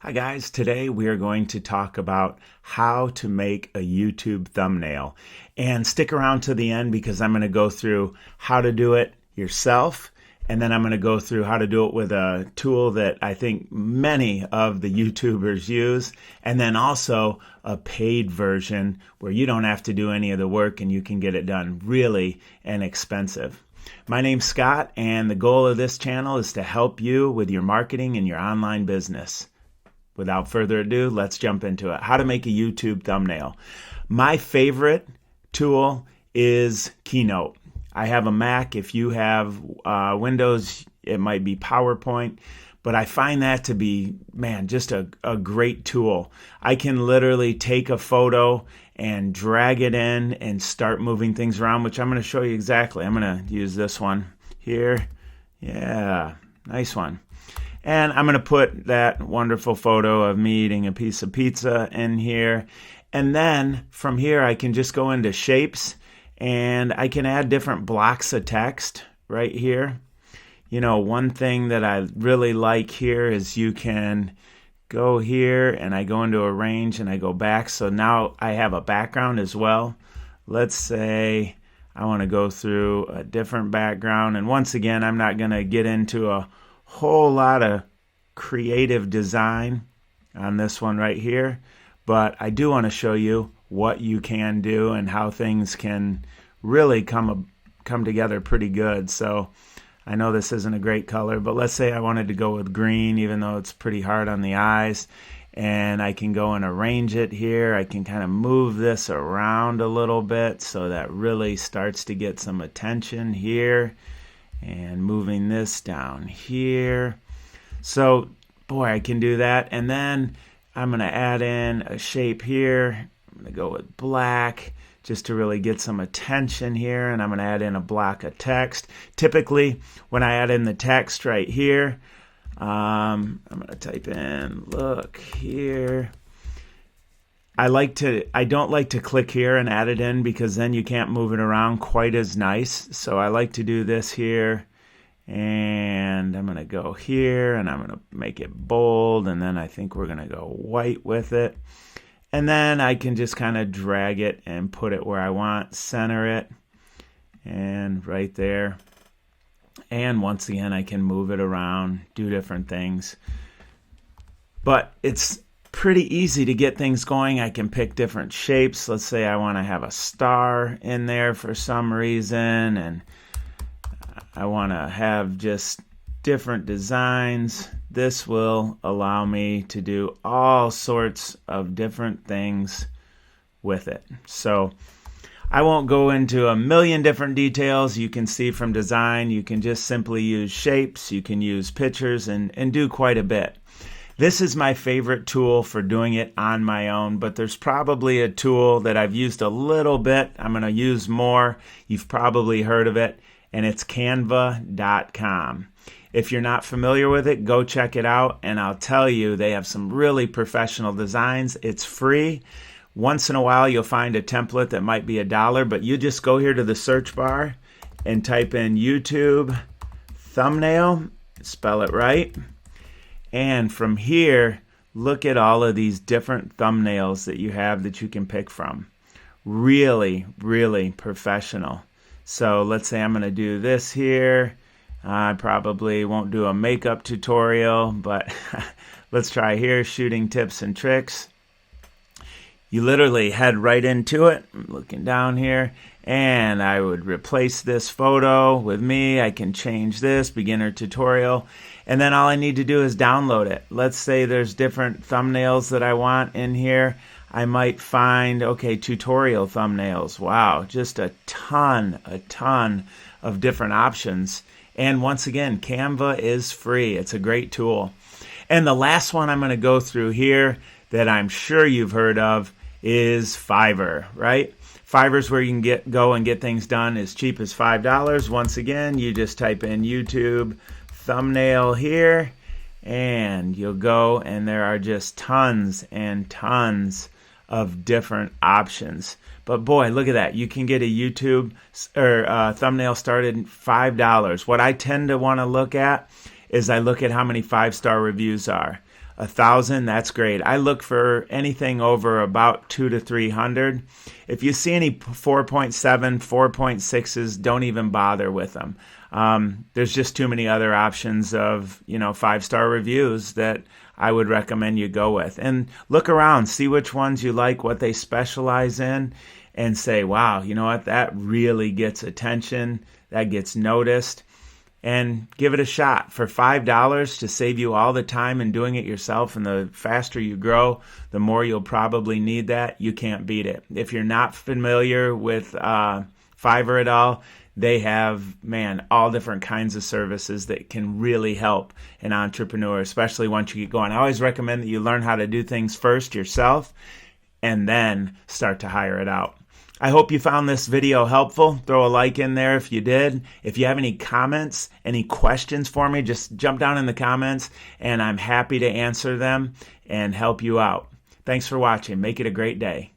Hi guys, today we are going to talk about how to make a YouTube thumbnail. And stick around to the end because I'm going to go through how to do it yourself, and then I'm going to go through how to do it with a tool that I think many of the YouTubers use, and then also a paid version where you don't have to do any of the work and you can get it done really inexpensive. My name's Scott, and the goal of this channel is to help you with your marketing and your online business. Without further ado, let's jump into it. How to make a YouTube thumbnail. My favorite tool is Keynote. I have a Mac. If you have Windows, it might be PowerPoint. But I find that to be, just a great tool. I can literally take a photo and drag it in and start moving things around, which I'm going to show you exactly. I'm going to use this one here. Yeah, nice one. And I'm going to put that wonderful photo of me eating a piece of pizza in here. And then from here, I can just go into shapes and I can add different blocks of text right here. You know, one thing that I really like here is you can go here and I go into arrange and I go back. So now I have a background as well. Let's say I want to go through a different background. And once again, I'm not going to get into a whole lot of creative design on this one right here, but I do want to show you what you can do and how things can really come together pretty good. So I know this isn't a great color, but let's say I wanted to go with green, even though it's pretty hard on the eyes, and I can go and arrange it here. I can kind of move this around a little bit so that really starts to get some attention here. And moving this down here. So, boy, I can do that. And then I'm going to add in a shape here. I'm going to go with black just to really get some attention here. And I'm going to add in a block of text. Typically, when I add in the text right here, I'm going to type in, look here. I don't like to click here and add it in because then you can't move it around quite as nice. So I like to do this here, and I'm going to go here and I'm going to make it bold, and then I think we're going to go white with it. And then I can just kind of drag it and put it where I want, center it, and right there. And once again, I can move it around, do different things. But it's pretty easy to get things going. I can pick different shapes. Let's say I want to have a star in there for some reason, and I want to have just different designs. This will allow me to do all sorts of different things with it. So I won't go into a million different details. You can see from design, you can just simply use shapes, you can use pictures, and do quite a bit. This is my favorite tool for doing it on my own, but there's probably a tool that I've used a little bit. I'm going to use more. You've probably heard of it, and it's Canva.com. If you're not familiar with it, go check it out, and I'll tell you, they have some really professional designs. It's free. Once in a while, you'll find a template that might be $1, but you just go here to the search bar and type in YouTube thumbnail, spell it right. And from here, look at all of these different thumbnails that you have that you can pick from. Really, really professional. So let's say I'm going to do this here. I probably won't do a makeup tutorial, but let's try here, shooting tips and tricks. You literally head right into it. I'm looking down here, and I would replace this photo with me. I can change this, beginner tutorial, and then all I need to do is download it. Let's say there's different thumbnails that I want in here. I might find, okay, tutorial thumbnails. Wow, just a ton of different options. And once again, Canva is free. It's a great tool. And the last one I'm going to go through here that I'm sure you've heard of is Fiverr, right? Fiverr's where you can go and get things done as cheap as $5. Once again, you just type in YouTube thumbnail here, and you'll go, and there are just tons and tons of different options. But boy, look at that. You can get a YouTube or thumbnail started at $5. What I tend to want to look at is I look at how many 5-star reviews are. 1,000, that's great. I look for anything over about 200 to 300. If you see any 4.7, 4.6s, don't even bother with them. There's just too many other options of 5-star reviews that I would recommend you go with. And look around, see which ones you like, what they specialize in, and say, wow, you know what, that really gets attention, that gets noticed. And give it a shot. For $5 to save you all the time in doing it yourself, and the faster you grow, the more you'll probably need that. You can't beat it. If you're not familiar with Fiverr at all, they have, all different kinds of services that can really help an entrepreneur, especially once you get going. I always recommend that you learn how to do things first yourself and then start to hire it out. I hope you found this video helpful. Throw a like in there if you did. If you have any comments, any questions for me, just jump down in the comments and I'm happy to answer them and help you out. Thanks for watching. Make it a great day.